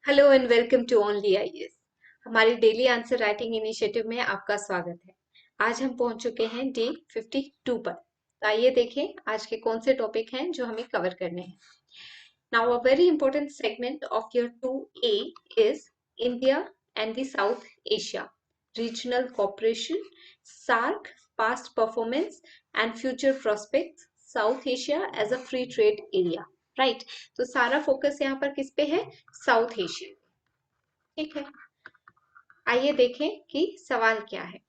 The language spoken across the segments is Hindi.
Hello and welcome to only IAS. हमारी डेली आंसर राइटिंग इनिशिएटिव में आपका स्वागत है। आज हम पहुंच चुके हैं डे 52 पर। तो आइए देखें आज के कौन से टॉपिक हैं जो हमें कवर करने हैं। Now a very important segment of your 2A is India and the South Asia regional cooperation, SAARC, past performance and future prospects, South Asia as a free trade area. Right, तो सारा फोकस यहाँ पर किस पे है? South Asia. ठीक है, आइए देखें कि सवाल क्या है।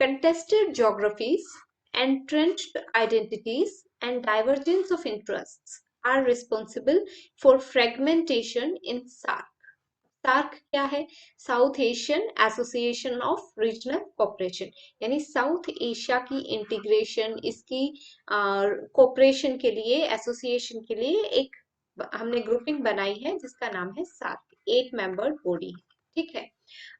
Contested geographies, entrenched identities, and divergence of interests are responsible for fragmentation in SAARC. SAARC क्या है? South Asian association of regional cooperation, यानी साउथ एशिया की इंटीग्रेशन, इसकी कोऑपरेशन के लिए, एसोसिएशन के लिए एक हमने ग्रुपिंग बनाई है जिसका नाम है सार्क। 8 मेंबर बॉडी है। ठीक है,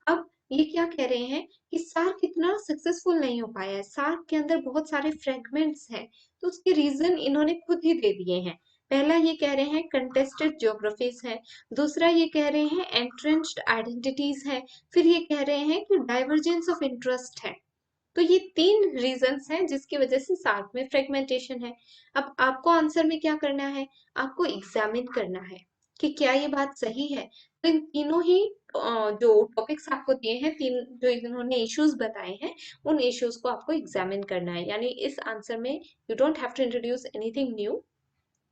अब ये क्या कह रहे हैं कि सार्क इतना सक्सेसफुल नहीं हो पाया है, सार्क के अंदर बहुत सारे फ्रेगमेंट्स हैं। तो उसके रीजन इन्होंने खुद ही दे दिए हैं। पहला ये कह रहे हैं कंटेस्टेड ज्योग्राफीज है, दूसरा ये कह रहे हैं एंट्रेंच्ड आइडेंटिटीज है, फिर ये कह रहे हैं कि डाइवर्जेंस ऑफ इंटरेस्ट है। तो ये 3 रीजंस हैं जिसकी वजह से सार्क में फ्रेगमेंटेशन है। अब आपको आंसर में क्या करना है? आपको एग्जामिन करना है कि क्या ये बात सही है। तो इन तीनों ही जो टॉपिक्स आपको दिए हैं, तीन जो इन्होंने इश्यूज बताए हैं, उन इश्यूज को आपको एग्जामिन करना है। यानी इस आंसर में you don't have to introduce anything new.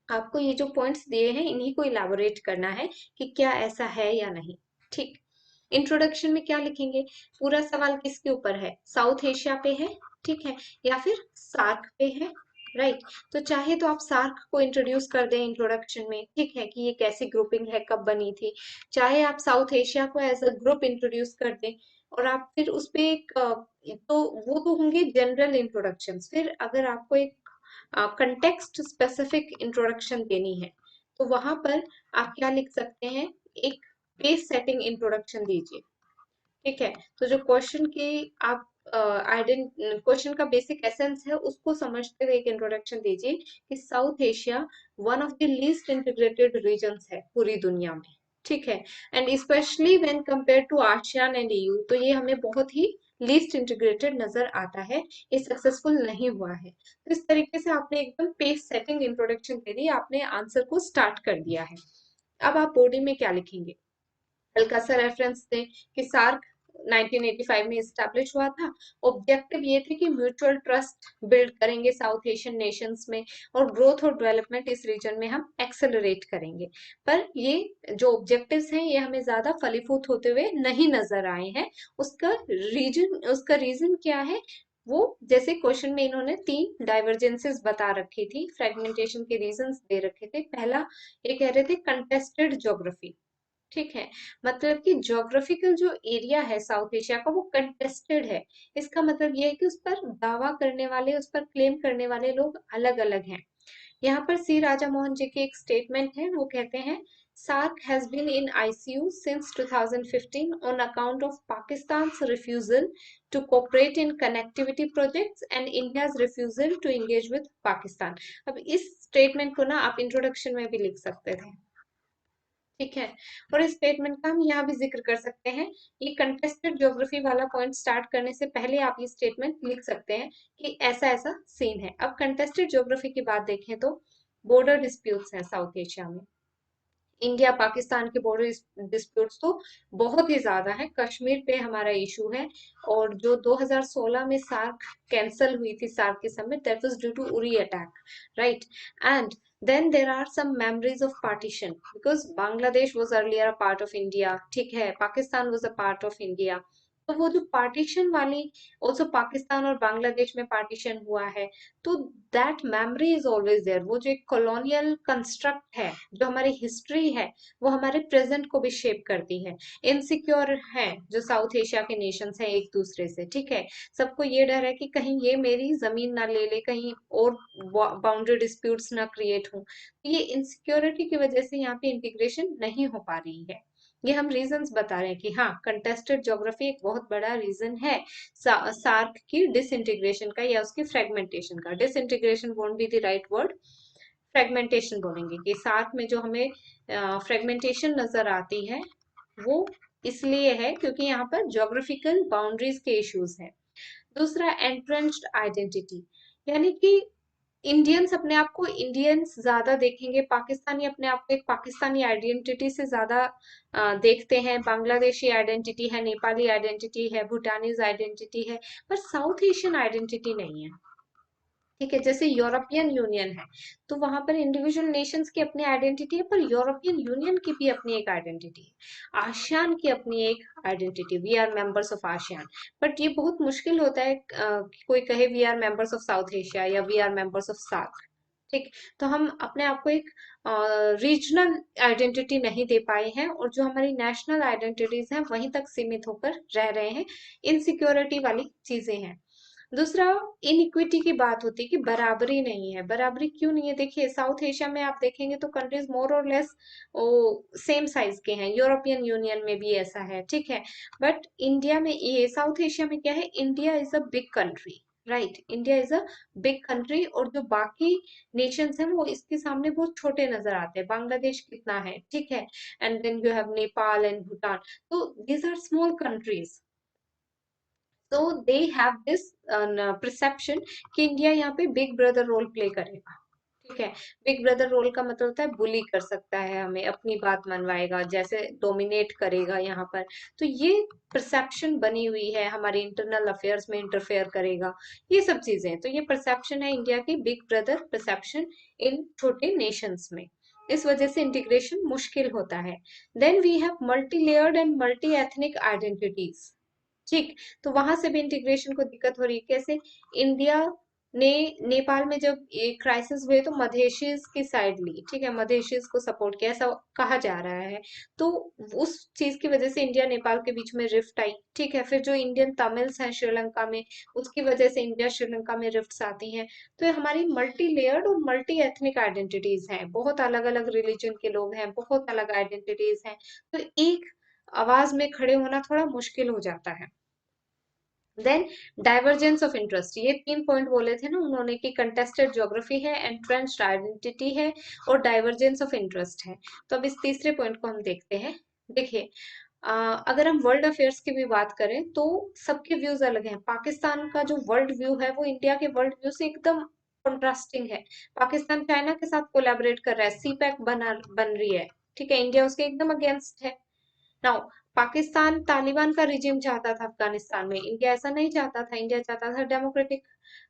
आपको ये जो पॉइंट्स दिए हैं इन्हीं को इलाबोरेट करना है कि क्या ऐसा है या नहीं। ठीक, इंट्रोडक्शन में क्या लिखेंगे? पूरा सवाल किसके ऊपर है? साउथ एशिया पे है, ठीक है, या फिर सार्क पे है। राइट, तो चाहे तो आप सार्क को इंट्रोड्यूस कर दें इंट्रोडक्शन में, ठीक है, कि ये कैसी ग्रुपिंग है, कब बनी थी। चाहे आप साउथ एशिया को एज अ ग्रुप इंट्रोड्यूस कर दें, और आप फिर उस पे एक तो वो तो होंगे जनरल इंट्रोडक्शंस। फिर अगर आपको एक कंटेक्स्ट स्पेसिफिक इंट्रोडक्शन देनी है तो वहां पर आप क्या लिख सकते हैं? एक बेस सेटिंग इंट्रोडक्शन दीजिए। ठीक है, तो जो क्वेश्चन की आप क्वेश्चन का बेसिक एसेंस है उसको समझते हुए एक इंट्रोडक्शन दीजिए कि South Asia one of the least integrated regions है पूरी दुनिया में। ठीक है, and specially when compare to ASEAN and EU, तो ये हमें बहुत ही लीस्ट इंटीग्रेटेड नजर आता है, ये सक्सेसफुल नहीं हुआ है। तो इस तरीके से आपने एकदम पेज सेटिंग इंट्रोडक्शन दे दी, आपने आंसर को स्टार्ट कर दिया है। अब आप बॉडी में क्या लिखेंगे? हल्का सा रेफरेंस दें कि सार्क 1985 में इस्टेब्लिश हुआ था। ऑब्जेक्टिव ये थे कि म्यूचुअल ट्रस्ट बिल्ड करेंगे साउथ एशियन नेशंस में, और ग्रोथ और डेवलपमेंट इस रीजन में हम एक्सेलरेट करेंगे। पर ये जो ऑब्जेक्टिव्स हैं ये हमें ज्यादा फलीभूत होते हुए नहीं नजर आए हैं। उसका रीजन क्या है? वो जैसे क्वेश्चन में इन्होंने 3 डाइवर्जेंसेस बता रखी थी, फ्रेगमेंटेशन के रीजंस दे रखे थे। पहला ये कह रहे थे कंटेस्टेड ज्योग्राफी। ठीक है, मतलब कि ज्योग्राफिकल जो एरिया है साउथ एशिया का वो कंटेस्टेड है। इसका मतलब ये है कि उस पर दावा करने वाले, उस पर क्लेम करने वाले लोग अलग अलग हैं। यहाँ पर सी राजा मोहन जी की एक स्टेटमेंट है, वो कहते हैं SAARC has been in ICU since 2015 on account of Pakistan's refusal to cooperate in connectivity projects and India's refusal to engage with Pakistan. अब इस स्टेटमेंट को ना आप इंट्रोडक्शन में भी लिख सकते थे। ठीक है, और इस स्टेटमेंट का हम यहाँ भी जिक्र कर सकते हैं। ये कंटेस्टेड ज्योग्राफी वाला पॉइंट स्टार्ट करने से पहले आप ये स्टेटमेंट लिख सकते हैं कि ऐसा ऐसा सीन है। अब कंटेस्टेड ज्योग्राफी की बात देखें तो बॉर्डर डिस्प्यूट्स हैं साउथ एशिया में। इंडिया पाकिस्तान के बॉर्डर डिस्प्यूट्स तो बहुत ही ज्यादा है। कश्मीर पे हमारा इशू है, और जो 2016 में सार्क कैंसल हुई थी, सार्क की summit, that was due to Uri attack. Right, and then there are some memories of partition because Bangladesh was earlier a part of India, ठीक है, Pakistan was a part of India। तो वो जो पार्टीशन वाली, ऑल्सो पाकिस्तान और बांग्लादेश में पार्टीशन हुआ है, तो that memory is always there. वो जो एक कॉलोनियल कंस्ट्रक्ट है, जो हमारी हिस्ट्री है, वो हमारे प्रेजेंट को भी शेप करती है। इनसिक्योर है जो साउथ एशिया के नेशंस हैं एक दूसरे से, ठीक है, सबको ये डर है कि कहीं ये मेरी जमीन ना ले ले, कहीं और बाउंड्री डिस्प्यूट्स ना क्रिएट हो। ये इनसिक्योरिटी की वजह से यहाँ पे इंटीग्रेशन नहीं हो पा रही है। ये हम रीजंस बता रहे हैं कि हाँ, कंटेस्टेड ज्योग्राफी एक बहुत बड़ा रीजन है सार्क की डिसइंटीग्रेशन का या उसकी फ्रेगमेंटेशन का। Disintegration won't be the right word, fragmentation बोलेंगे कि सार्क में जो हमें फ्रेगमेंटेशन नजर आती है, वो इसलिए है क्योंकि यहाँ पर ज्योग्राफिकल बाउंड्रीज के इश्यूज हैं। दूसरा, एंट्रेंच्ड आइडेंटिटी, यानी कि इंडियंस अपने आप को इंडियंस ज्यादा देखेंगे, पाकिस्तानी अपने आप को एक पाकिस्तानी आइडेंटिटी से ज्यादा देखते हैं। बांग्लादेशी आइडेंटिटी है, नेपाली आइडेंटिटी है, भूटानीज आइडेंटिटी है, पर साउथ एशियन आइडेंटिटी नहीं है। ठीक है, जैसे यूरोपियन यूनियन है तो वहां पर इंडिविजुअल नेशंस की अपनी आइडेंटिटी है, पर यूरोपियन यूनियन की भी अपनी एक आइडेंटिटी है, आसियान की अपनी एक identity, we are members of ASEAN. But ये बहुत मुश्किल होता है कि कोई कहे we are members of South Asia या we are members of SAARC. ठीक, तो हम अपने आप को एक रीजनल आइडेंटिटी नहीं दे पाए हैं, और जो हमारी नेशनल आइडेंटिटीज हैं वहीं तक सीमित होकर रह रहे हैं, इनसिक्योरिटी वाली चीजें हैं। दूसरा, इनइक्विटी की बात होती है कि बराबरी नहीं है। बराबरी क्यों नहीं है? देखिए, साउथ एशिया में आप देखेंगे तो कंट्रीज मोर और लेस सेम साइज के हैं, यूरोपियन यूनियन में भी ऐसा है, ठीक है। बट इंडिया में, ये साउथ एशिया में क्या है, India is a big country, right, India is a big country, और जो बाकी नेशंस हैं वो इसके सामने बहुत छोटे नजर आते हैं। बांग्लादेश कितना है, ठीक है, and then you have Nepal and Bhutan, तो दीज आर स्मॉल कंट्रीज। तो दे हैव दिस परसेप्शन कि इंडिया यहाँ पे बिग ब्रदर रोल प्ले करेगा। ठीक है, बिग ब्रदर रोल का मतलब होता है बुली कर सकता है हमें, अपनी बात मनवाएगा, जैसे डोमिनेट करेगा यहाँ पर। तो ये परसेप्शन बनी हुई है, हमारे इंटरनल अफेयर्स में इंटरफेयर करेगा, ये सब चीजें। तो ये परसेप्शन है इंडिया की, बिग ब्रदर परसेप्शन इन छोटे नेशंस में। इस वजह से इंटीग्रेशन मुश्किल होता है। Then we have multi layered and multi ethnic identities. ठीक, तो वहां से भी इंटीग्रेशन को दिक्कत हो रही है। कैसे? इंडिया ने नेपाल में जब ये क्राइसिस हुए तो मधेशीज की साइड ली, ठीक है, मधेशीज को सपोर्ट किया, ऐसा कहा जा रहा है। तो उस चीज की वजह से इंडिया नेपाल के बीच में रिफ्ट आई, ठीक है। फिर जो इंडियन तमिल्स हैं श्रीलंका में, उसकी वजह से इंडिया श्रीलंका में रिफ्ट्स आती हैं। तो ये हमारी मल्टी लेयर्ड और मल्टी एथनिक आइडेंटिटीज हैं, बहुत अलग अलग रिलीजन के लोग हैं, बहुत अलग आइडेंटिटीज हैं। तो एक आवाज में खड़े होना थोड़ा मुश्किल हो जाता है। देन, डाइवर्जेंस ऑफ इंटरेस्ट, ये 3 पॉइंट बोले थे ना उन्होंने कि कंटेस्टेड ज्योग्राफी है, एंट्रेंस्ड आइडेंटिटी है, और डाइवर्जेंस ऑफ इंटरेस्ट है। तो अब इस तीसरे पॉइंट को हम देखते हैं। देखिए, अगर हम वर्ल्ड अफेयर्स की भी बात करें तो सबके व्यूज अलग हैं। पाकिस्तान का जो वर्ल्ड व्यू है वो इंडिया के वर्ल्ड व्यू से एकदम कॉन्ट्रास्टिंग है। पाकिस्तान चाइना के साथ कोलैबोरेट कर रहा है, सी पैक बन रही है, ठीक है, इंडिया उसके एकदम अगेंस्ट है। नाउ, पाकिस्तान तालिबान का रिजीम चाहता था अफगानिस्तान में, इंडिया ऐसा नहीं चाहता था, इंडिया चाहता था डेमोक्रेटिक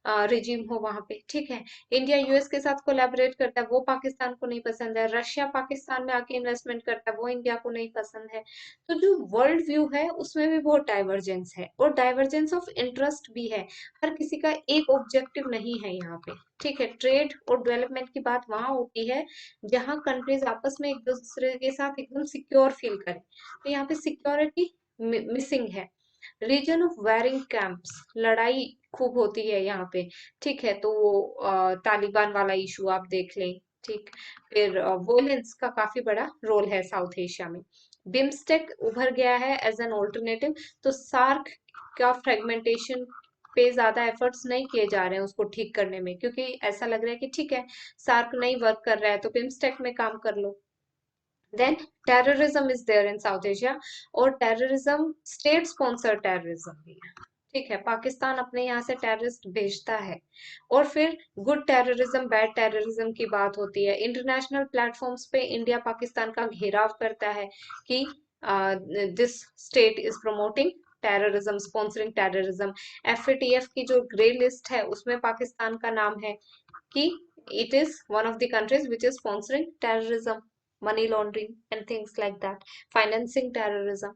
रिजीम हो वहां पे, ठीक है। इंडिया यूएस के साथ कोलैबोरेट करता है, वो पाकिस्तान को नहीं पसंद है। रशिया पाकिस्तान में आके इन्वेस्टमेंट करता है, वो इंडिया को नहीं पसंद है। तो जो वर्ल्ड व्यू है उसमें भी बहुत डाइवर्जेंस है, और डाइवर्जेंस ऑफ इंटरेस्ट भी है। हर किसी का एक ऑब्जेक्टिव नहीं है यहाँ पे, ठीक है। ट्रेड और डेवलपमेंट की बात वहां होती है जहां कंट्रीज आपस में एक दूसरे के साथ एकदम सिक्योर फील करें। तो यहाँ पे सिक्योरिटी मिसिंग है। रीजन ऑफ वेरिंग कैंप्स, लड़ाई खूब होती है यहाँ पे, ठीक है। तो वो तालिबान वाला इशू आप देख लें, ठीक। फिर वोलेंस का काफी बड़ा रोल है साउथ एशिया में। बिम्स्टेक उभर गया है एज एन ऑल्टरनेटिव। तो सार्क का फ्रेगमेंटेशन पे ज्यादा एफर्ट्स नहीं किए जा रहे हैं उसको ठीक करने में, क्योंकि ऐसा लग रहा है कि ठीक है, सार्क नहीं वर्क कर रहा है तो बिम्स्टेक में काम कर लो। Then, terrorism is there in South Asia, और टेररिज्म स्टेट स्पॉन्सर टेररिज्म भी है, ठीक है। पाकिस्तान अपने यहाँ से टेररिस्ट भेजता है। और फिर गुड टेररिज्म बैड टेररिज्म की बात होती है। इंटरनेशनल प्लेटफॉर्म्स पे इंडिया पाकिस्तान का घेराव करता है कि this state is promoting terrorism, sponsoring terrorism. FATF की जो ग्रे लिस्ट है उसमें पाकिस्तान का नाम है कि it is one of the countries which is sponsoring terrorism, money laundering and things like that, financing terrorism।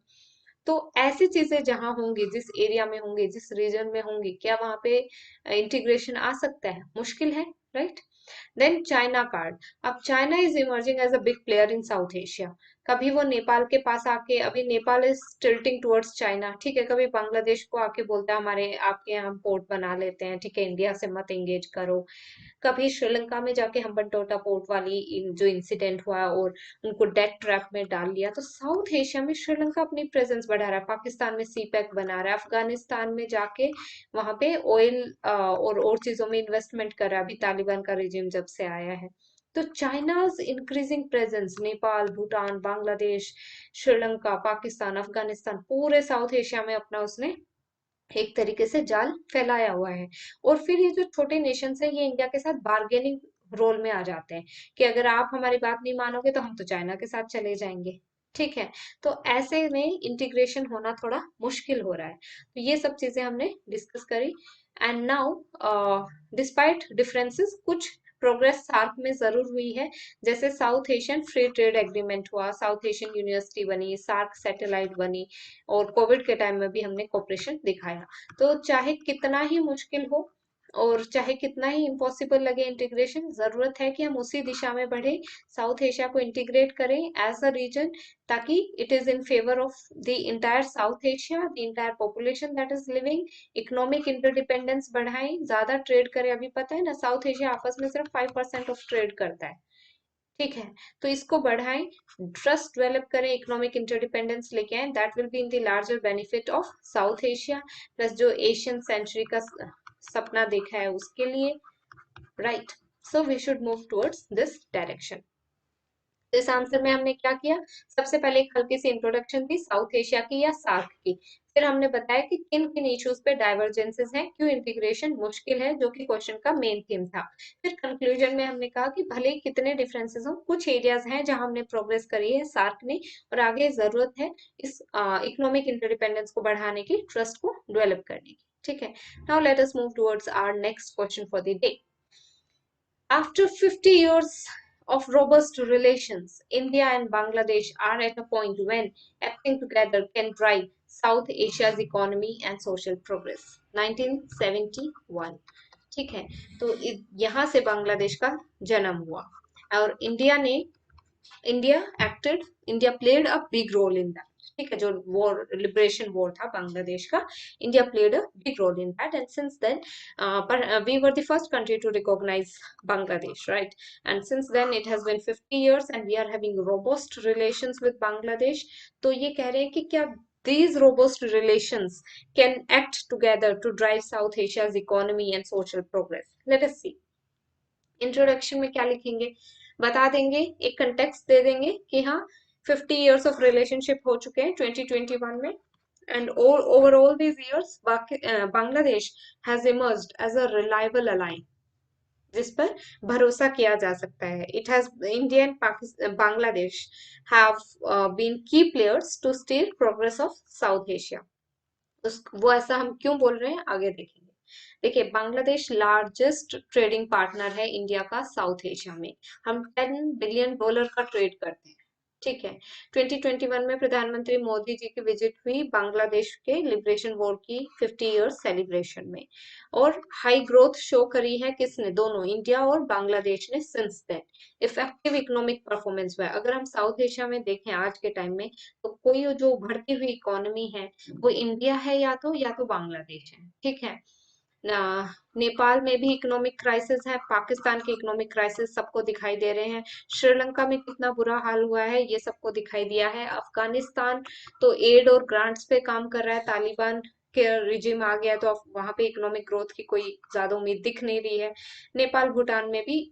तो ऐसी चीजें जहां होंगी, जिस एरिया में होंगी, जिस रीजन में होंगी, क्या वहां पे इंटीग्रेशन आ सकता है? मुश्किल है, राइट। Then, China card. अब China is emerging as a big player in South Asia. कभी वो नेपाल के पास आके, अभी Nepal is tilting towards China, ठीक है। कभी बांग्लादेश को आके बोलता है हमारे आपके यहाँ पोर्ट बना लेते हैं, ठीक है, इंडिया से मत एंगेज करो। कभी श्रीलंका में जाके हम्बनटोटा पोर्ट वाली जो इंसिडेंट हुआ और उनको डेथ ट्रैप में डाल लिया। तो साउथ एशिया में श्रीलंका अपनी प्रेजेंस बढ़ा रहा है, पाकिस्तान में सी पैक बना रहा है, अफगानिस्तान में जाके वहां पे ऑयल और चीजों में इन्वेस्टमेंट कर रहा है, अभी तालिबान का रिजीम जब से आया है। तो China's increasing presence, Nepal, Bhutan, Bangladesh, Sri Lanka, Pakistan, Afghanistan, पूरे साउथ एशिया में अपना उसने एक तरीके से जाल फैलाया हुआ है। और फिर ये जो छोटे नेशंस है ये इंडिया के साथ बार्गेनिंग रोल में आ जाते हैं कि अगर आप हमारी बात नहीं मानोगे तो हम तो चाइना के साथ चले जाएंगे। ठीक है, तो ऐसे में इंटीग्रेशन होना थोड़ा मुश्किल हो रहा है। तो ये सब चीजें हमने डिस्कस करी। एंड नाउ डिस्पाइट डिफरेंसेस कुछ प्रोग्रेस सार्क में जरूर हुई है। जैसे south Asian free trade agreement हुआ, साउथ एशियन यूनिवर्सिटी बनी, सार्क सैटेलाइट बनी, और कोविड के टाइम में भी हमने कोऑपरेशन दिखाया। तो चाहे कितना ही मुश्किल हो और चाहे कितना ही इम्पॉसिबल लगे इंटीग्रेशन, जरूरत है कि हम उसी दिशा में बढ़े, साउथ एशिया को इंटीग्रेट करें एज अ रीजन, ताकि it is in favour of the entire south Asia, the entire population that is living. Economic interdependence बढ़ाएं, ज्यादा ट्रेड करें। अभी पता है ना, साउथ एशिया आपस में सिर्फ 5% ऑफ ट्रेड करता है। ठीक है, तो इसको बढ़ाएं, ट्रस्ट डेवलप करें, इकोनॉमिक इंटरडिपेंडेंस लेके आए, that will be in the larger benefit of South Asia, plus जो एशियन सेंचुरी का सपना देखा है उसके लिए। Right, so we should move towards this direction. इस आंसर में हमने क्या किया, सबसे पहले एक हल्की सी इंट्रोडक्शन थी साउथ एशिया की या सार्क की। फिर हमने बताया कि किन किन इश्यूज पे डाइवर्जेंसेस हैं, क्यों इंटीग्रेशन मुश्किल है, जो कि क्वेश्चन का मेन थीम था। फिर कंक्लूजन में हमने कहा कि भले ही कितने डिफरेंसेस हो, कुछ एरियाज हैं जहां हमने प्रोग्रेस करी है सार्क ने, और आगे जरूरत है इस इकोनॉमिक इंटरडिपेंडेंस को बढ़ाने की, ट्रस्ट को डेवलप करने की। ठीक है, now let us move towards our next question for the day. After 50 years of robust relations, India and Bangladesh are at a point when acting together can drive South Asia's economy and social progress. 1971। ठीक है, तो यहाँ से बांग्लादेश का जन्म हुआ, और India played a big role in that. ठीक है, जो वॉर, लिबरेशन वॉर था बांग्लादेश का, India played a big role in that, and since then we were the first country to recognize Bangladesh, right? And since then it has been 50 years and we are having robust relations with Bangladesh. तो ये कह रहे हैं कि क्या these robust relations can act together to drive South Asia's economy and social progress? Let us see. Introduction में क्या लिखेंगे, बता देंगे, एक कंटेक्स्ट दे देंगे कि हाँ 50 years ऑफ रिलेशनशिप हो चुके हैं 2021 में, and over all these years Bangladesh has emerged as a reliable ally जिस पर भरोसा किया जा सकता है. It has India and Bangladesh have been key players to steer progress of South Asia. वो ऐसा हम क्यों बोल रहे हैं आगे देखेंगे. देखिए, बांग्लादेश लार्जेस्ट ट्रेडिंग पार्टनर है इंडिया का साउथ एशिया में. हम $10 बिलियन का ट्रेड करते हैं. ठीक है, 2021 में प्रधानमंत्री मोदी जी की विजिट हुई बांग्लादेश के लिबरेशन वॉर की 50 इयर्स सेलिब्रेशन में, और हाई ग्रोथ शो करी है किसने, दोनों इंडिया और बांग्लादेश ने. Since then effective economic performance हुआ है. अगर हम साउथ एशिया में देखें आज के टाइम में, तो कोई जो उभरती हुई इकोनॉमी है वो इंडिया है या तो बांग्लादेश है. ठीक है ना, नेपाल में भी इकोनॉमिक क्राइसिस है, पाकिस्तान के इकोनॉमिक क्राइसिस सबको दिखाई दे रहे हैं, श्रीलंका में कितना बुरा हाल हुआ है ये सबको दिखाई दिया है, अफगानिस्तान तो एड और ग्रांट्स पे काम कर रहा है, तालिबान के रिजिम आ गया तो अब वहां पे इकोनॉमिक ग्रोथ की कोई ज्यादा उम्मीद दिख नहीं रही है. नेपाल भूटान में भी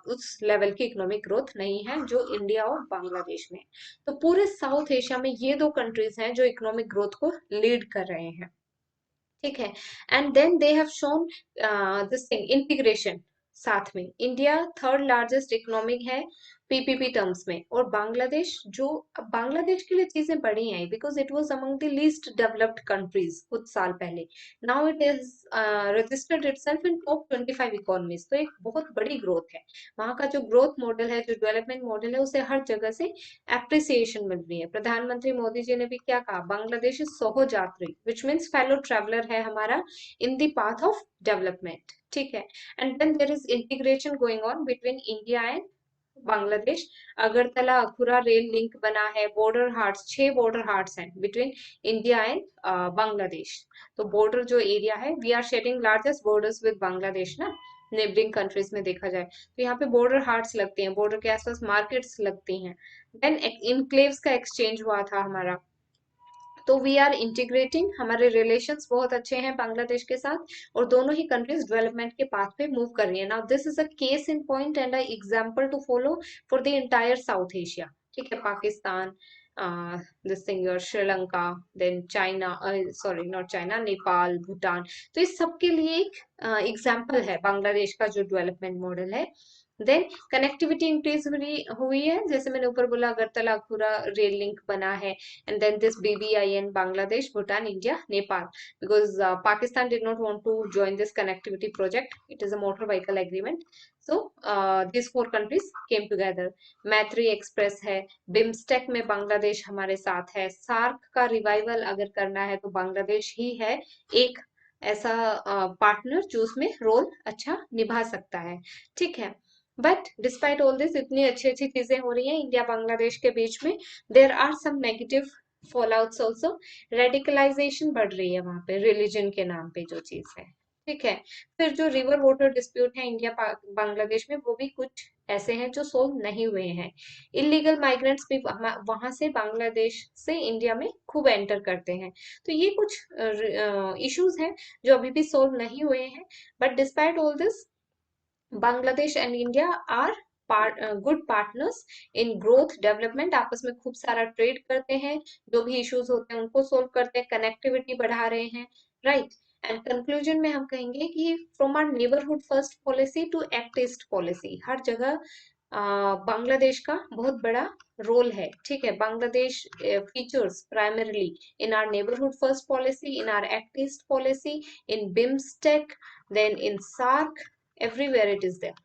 उस लेवल की इकोनॉमिक ग्रोथ नहीं है जो इंडिया और बांग्लादेश में. तो पूरे साउथ एशिया में ये दो कंट्रीज हैं जो इकोनॉमिक ग्रोथ को लीड कर रहे हैं. ठीक है, and then they have shown this thing integration. साथ में इंडिया थर्ड लार्जेस्ट इकोनॉमिक है पीपीपी टर्म्स में, और बांग्लादेश जो, अब बांग्लादेश के लिए चीजें बड़ी हैं because it was among the least developed countries कुछ साल पहले. Now it is registered itself in top 25 economies. तो एक बहुत बड़ी ग्रोथ है वहां का. जो ग्रोथ मॉडल है, जो डेवलपमेंट मॉडल है, उसे हर जगह से एप्रिसिएशन मिल रही है. प्रधानमंत्री मोदी जी ने भी क्या कहा, बांग्लादेश इज सोहोजात्री, विच मीन्स फेलो ट्रेवलर है हमारा in the path of development. ठीक है, and then there is integration going on between India and Bangladesh. Agartala Akhaura rail link बना है, बॉर्डर हार्ट्स, 6 बॉर्डर हार्ट्स हैं बिटवीन इंडिया एंड बांग्लादेश. तो बॉर्डर जो एरिया है, we are sharing largest borders with Bangladesh ना, नेबरिंग कंट्रीज में देखा जाए तो यहाँ पे बॉर्डर हार्ट्स लगते हैं, बॉर्डर के आसपास मार्केट्स लगती हैं. देन इनक्लेव्स का एक्सचेंज हुआ था हमारा. तो वी आर इंटीग्रेटिंग, हमारे रिलेशंस बहुत अच्छे हैं बांग्लादेश के साथ, और दोनों ही कंट्रीज डेवलपमेंट के पाथ पे मूव कर रही है। Now this is a case in point and a example to follow for the entire South Asia. ठीक है, Pakistan, this thing your Sri Lanka, then China, sorry not China, Nepal, Bhutan. तो इस सब के लिए एक एग्जाम्पल है बांग्लादेश का जो डेवलपमेंट मॉडल है। देन कनेक्टिविटी इंक्रीज हुई है, जैसे मैंने ऊपर बोला अगरतला अखूरा रेल लिंक बना है। And then this BBIN, Bangladesh, Bhutan, India, Nepal, because Pakistan did not want to join this connectivity project. It is a motor vehicle agreement. So these four countries came together. मैत्री एक्सप्रेस है, बिम्स्टेक में बांग्लादेश हमारे साथ है। सार्क का रिवाइवल अगर करना है तो बांग्लादेश ही है एक ऐसा पार्टनर जो उसमें रोल अच्छा निभा सकता है। ठीक है, बट डिस्पाइट ऑल दिस इतनी अच्छी अच्छी चीजें हो रही हैं इंडिया बांग्लादेश के बीच में, there are some negative fallouts also. Radicalisation बढ़ रही है वहां पे रिलीजन के नाम पे जो चीज है। ठीक है, फिर जो रिवर वाटर डिस्प्यूट है इंडिया बांग्लादेश में, वो भी कुछ ऐसे हैं जो सोल्व नहीं हुए हैं। इलीगल माइग्रेंट्स भी वहां से बांग्लादेश से इंडिया में खूब एंटर करते हैं। तो ये कुछ इश्यूज हैं जो अभी भी सोल्व नहीं हुए हैं। But despite all this, Bangladesh and India are good partners in growth development. आपस में खूब सारा ट्रेड करते हैं, जो भी इश्यूज होते हैं उनको सोल्व करते हैं, कनेक्टिविटी बढ़ा रहे हैं, राइट। एंड कंक्लूजन में हम कहेंगे कि from our neighbourhood first policy to act east policy, हर जगह बांग्लादेश का बहुत बड़ा रोल है। ठीक है, Bangladesh features primarily in our neighbourhood first policy, in our act east policy, in BIMSTEC, then in SARC, everywhere it is there.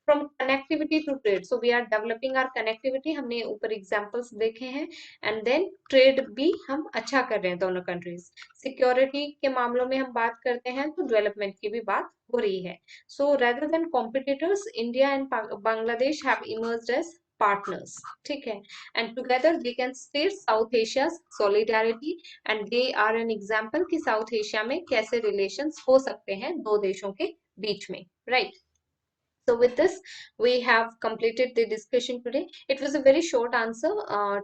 From connectivity to trade, so we are developing our connectivity, हमने ऊपर एग्जांपल्स देखे हैं। एंड देन ट्रेड भी हम अच्छा कर रहे हैं दोनों कंट्रीज। सिक्योरिटी के मामलों में हम बात करते हैं तो डेवलपमेंट की भी बात हो रही है। So rather than competitors, India and Bangladesh have emerged as partners। ठीक है, and together they can steer South Asia's solidarity, and they are an example कि साउथ एशिया में कैसे रिलेशंस हो सकते हैं दो देशों के बीच में, right? So with this, we have completed the discussion today. It was a very short answer,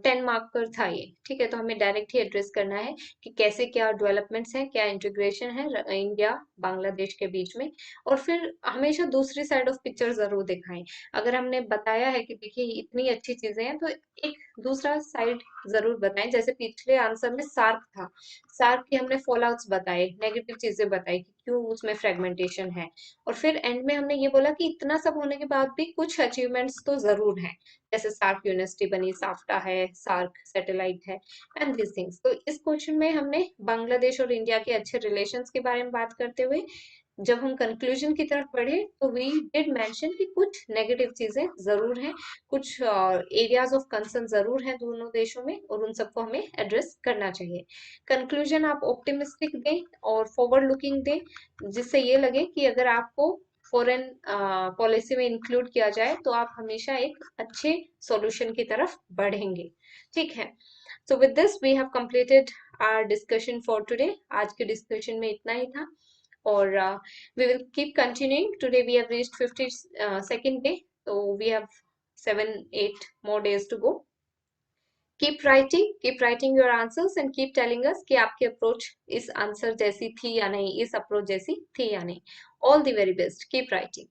10 mark पर था ये। ठीक है, तो हमें डायरेक्ट ही एड्रेस करना है कि कैसे क्या डेवलपमेंट्स हैं, क्या इंटीग्रेशन है इंडिया बांग्लादेश के बीच में। और फिर हमेशा दूसरी साइड ऑफ पिक्चर जरूर दिखाएं। अगर हमने बताया है कि देखिए इतनी अच्छी चीजें हैं, तो एक दूसरा साइड जरूर बताएं। जैसे पिछले आंसर में सार्क था, सार्क की हमने फॉलआउट्स बताए, नेगेटिव चीजें बताई कि क्यों उसमें फ्रेगमेंटेशन है। और फिर एंड में हमने ये बोला कि इतना सब होने के बाद भी कुछ अचीवमेंट्स तो जरूर हैं, जैसे सार्क यूनिवर्सिटी बनी, साफ्टा है, सार्क सैटेलाइट है, एंड दिस थिंग्स। तो इस क्वेश्चन में हमने बांग्लादेश और इंडिया के अच्छे रिलेशंस के बारे में बात करते हुए जब हम कंक्लूजन की तरफ बढ़े तो वी डिड मेंशन कि कुछ नेगेटिव चीजें जरूर हैं, कुछ एरियाज ऑफ कंसर्न जरूर हैं दोनों देशों में, और उन सबको हमें एड्रेस करना चाहिए। कंक्लूजन आप ऑप्टिमिस्टिक दें और फॉरवर्ड लुकिंग दें, जिससे ये लगे कि अगर आपको फॉरेन पॉलिसी में इंक्लूड किया जाए तो आप हमेशा एक अच्छे सॉल्यूशन की तरफ बढ़ेंगे। ठीक है, so with this we have completed our discussion for today. आज के डिस्कशन में इतना ही था, और we will keep continuing. Today we have reached 52nd day, so we have 7-8 more days to go. Keep writing your answers and keep telling us कि आपकी अप्रोच इस आंसर जैसी थी या नहीं, इस अप्रोच जैसी थी या नहीं। All the very best. Keep writing.